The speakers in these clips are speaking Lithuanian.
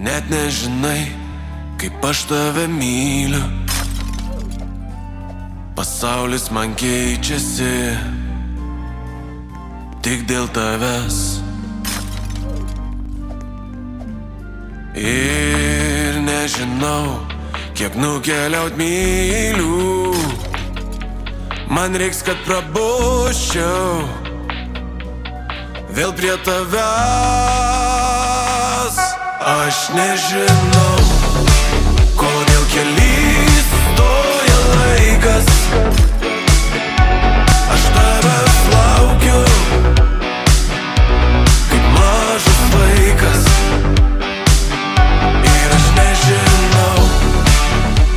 Net nežinai, kaip aš tave myliu. Pasaulis man keičiasi tik dėl tavęs. Ir nežinau, kiek nukeliaut myliu. Man reiks, kad prabusčiau vėl prie tavęs. Aš nežinau, kodėl keliais stoja laikas. Aš tavęs laukiu kaip mažas vaikas. Ir aš nežinau,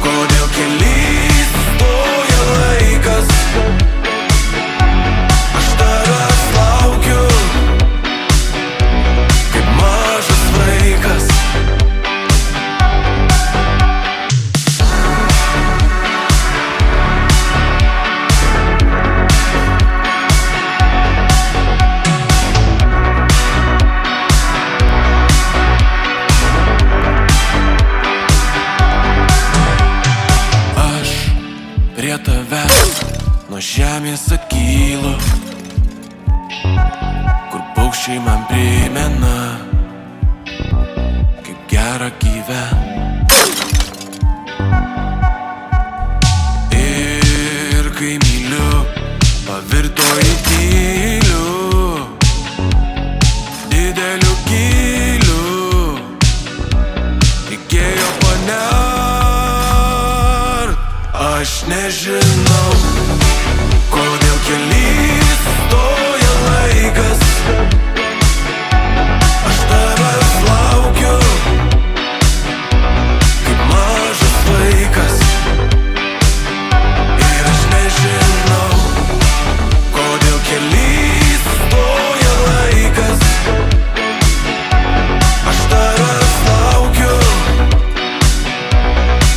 kodėl keliais stoja laikas. Aš tavęs laukiu kaip mažas vaikas. Prie tavęs nuo žemės atkylu, kur paukščiai man primena, kaip gera gyvent. Ir kai myliu, pavirto į tylių, didelių gylių. Reikėjo panert. Aš nežinau, kodėl keliais stoja laikas. Aš tavęs laukiu kaip mažas vaikas. Ir aš nežinau, kodėl keliais stoja laikas. Aš tavęs laukiu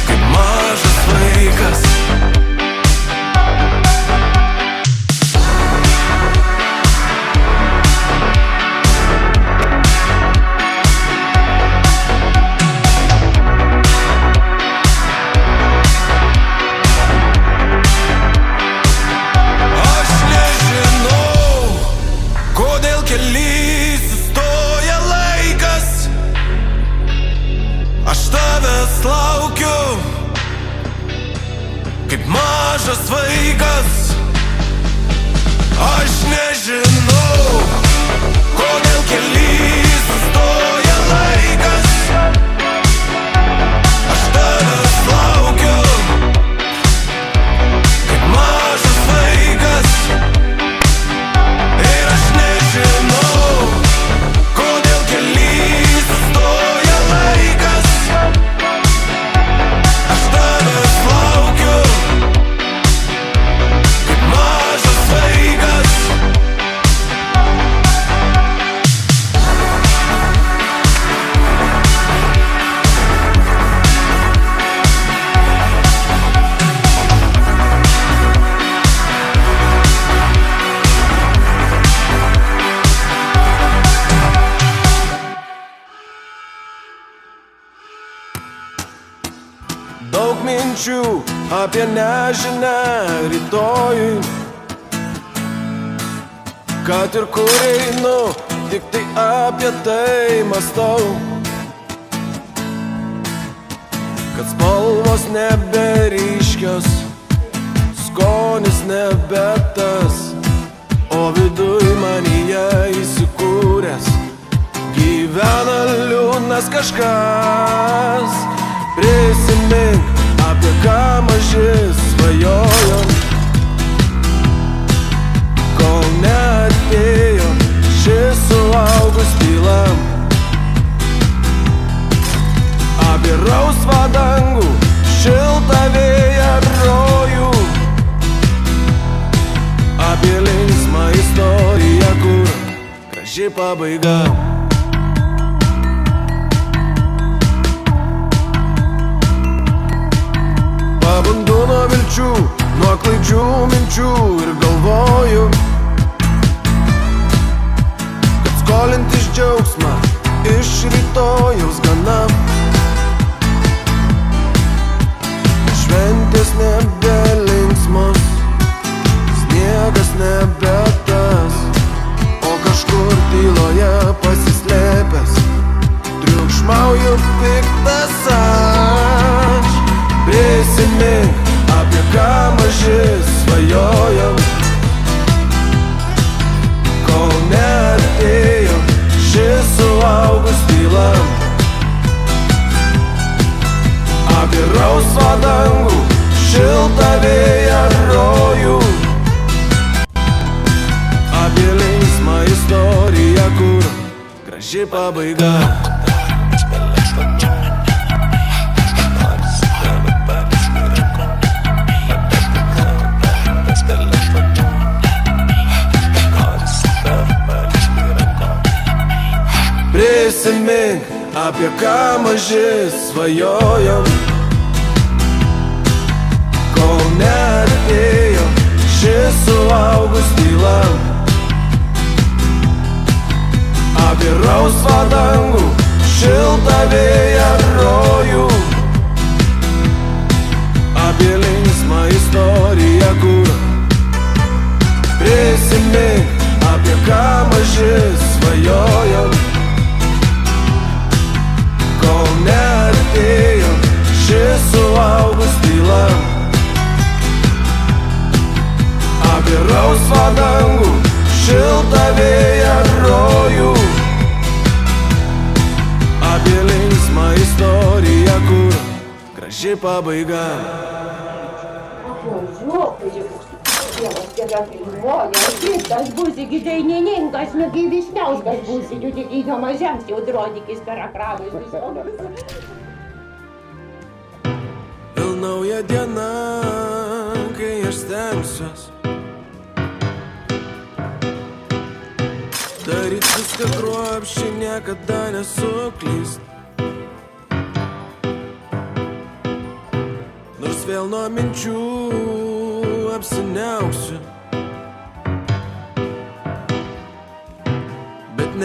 kaip mažas vaikas. Aš nežinau, kodėl keliais stoja laikas. Aš tavęs laukiu kaip mažas vaikas. Aš nežinau, kodėl keliais stoja laikas. Aš tavęs laukiu kaip mažas vaikas. Ir aš nežinau, kodėl keliais stoja laikas. Aš tavęs laukiu kaip mažas vaikas. Daug minčių apie nežinę rytojui. Kad ir kur einu, tik tai apie tai mąstau. Kad spalvos neberyškios, skonis nebe tas, o viduj manyje įsikūręs gyvena liūdnas kažkas. Prisimink, apie ką maži svajojom, kol neatėjo šis suaugus tyla. Apie rausvą dangų, šiltą vėją rojų. Apie linksmą istoriją, kur graži pabaiga. Pabundu nuo vilčių, nuo klaidžių minčių ir galvoju, kad skolintis džiaugsmą iš rytojaus gana. rausvą dangų, šiltą vėją, rojų. Apie linksmą istoriją, kur graži pabaiga. Prisimink, apie ką maži svajojom, kol neatėjo šis suaugus tyla. Apie rausvą dangų, šiltą vėją, rojų. Apie linksmą istoriją, kur prisimink, apie ką maži svajojom, kol neatėjo šis suaugus tyla. Apie rausvą dangų, šiltą vėją, rojų. Apie linksmą istoriją, kur graži pabaiga. Dievas tėra priimoja, kitas būsi, dainininkas, gyvisniauskas būsi, tu tik įdo mažiams jau drodykis per akravus visokius. Vėl nauja diena, kai aš stengsiuos daryt viską kruopščiai, niekada nesuklyst. Nors vėl nuo minčių apsiniauksiu, bet